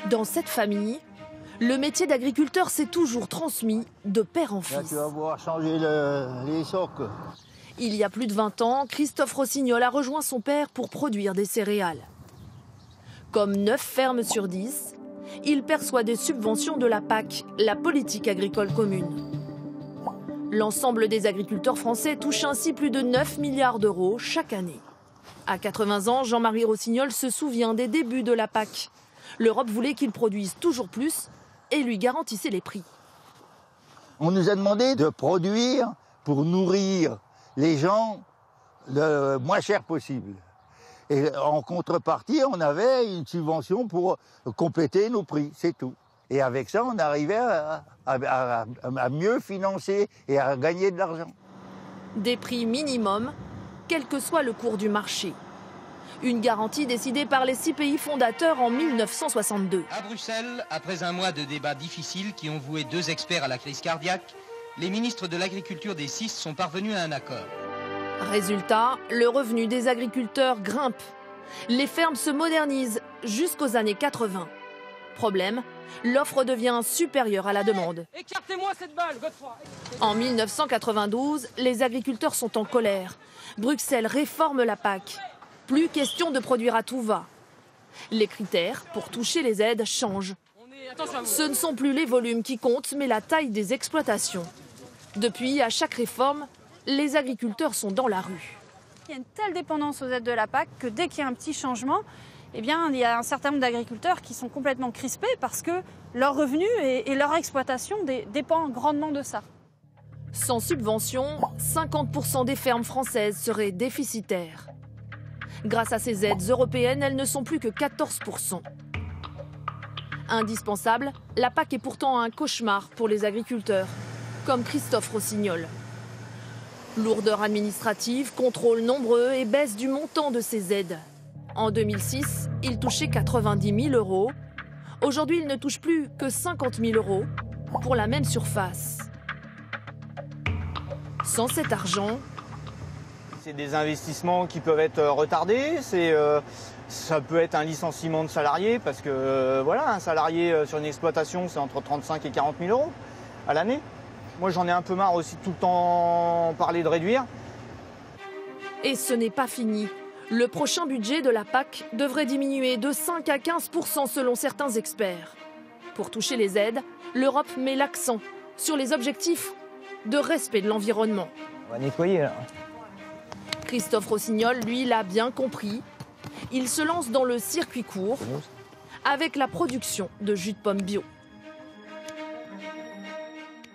Dans cette famille, le métier d'agriculteur s'est toujours transmis de père en fils. Là, tu vas voir changer les socs. Il y a plus de 20 ans, Christophe Rossignol a rejoint son père pour produire des céréales. Comme 9 fermes sur 10, il perçoit des subventions de la PAC, la politique agricole commune. L'ensemble des agriculteurs français touche ainsi plus de 9 milliards d'euros chaque année. À 80 ans, Jean-Marie Rossignol se souvient des débuts de la PAC. L'Europe voulait qu'il produise toujours plus et lui garantissait les prix. On nous a demandé de produire pour nourrir les gens le moins cher possible. Et en contrepartie, on avait une subvention pour compléter nos prix, c'est tout. Et avec ça, on arrivait à mieux financer et à gagner de l'argent. Des prix minimums, quel que soit le cours du marché. Une garantie décidée par les 6 pays fondateurs en 1962. À Bruxelles, après un mois de débats difficiles qui ont voué 2 experts à la crise cardiaque, les ministres de l'agriculture des 6 sont parvenus à un accord. Résultat, le revenu des agriculteurs grimpe. Les fermes se modernisent jusqu'aux années 80. Problème, l'offre devient supérieure à la demande. Écartez-moi cette balle, Godefroy. En 1992, les agriculteurs sont en colère. Bruxelles réforme la PAC. Plus question de produire à tout va. Les critères pour toucher les aides changent. Ce ne sont plus les volumes qui comptent, mais la taille des exploitations. Depuis, à chaque réforme, les agriculteurs sont dans la rue. Il y a une telle dépendance aux aides de la PAC que dès qu'il y a un petit changement, eh bien, il y a un certain nombre d'agriculteurs qui sont complètement crispés parce que leur revenu et leur exploitation dépendent grandement de ça. Sans subvention, 50% des fermes françaises seraient déficitaires. Grâce à ces aides européennes, elles ne sont plus que 14%. Indispensable, la PAC est pourtant un cauchemar pour les agriculteurs, comme Christophe Rossignol. Lourdeur administrative, contrôles nombreux et baisse du montant de ces aides. En 2006, il touchait 90 000 euros. Aujourd'hui, il ne touche plus que 50 000 euros pour la même surface. Sans cet argent, c'est des investissements qui peuvent être retardés. Ça peut être un licenciement de salariés parce que voilà, un salarié sur une exploitation, c'est entre 35 et 40 000 euros à l'année. Moi, j'en ai un peu marre aussi de tout le temps parler de réduire. Et ce n'est pas fini. Le prochain budget de la PAC devrait diminuer de 5 à 15% selon certains experts. Pour toucher les aides, l'Europe met l'accent sur les objectifs de respect de l'environnement. On va nettoyer là. Christophe Rossignol, lui, l'a bien compris. Il se lance dans le circuit court avec la production de jus de pomme bio.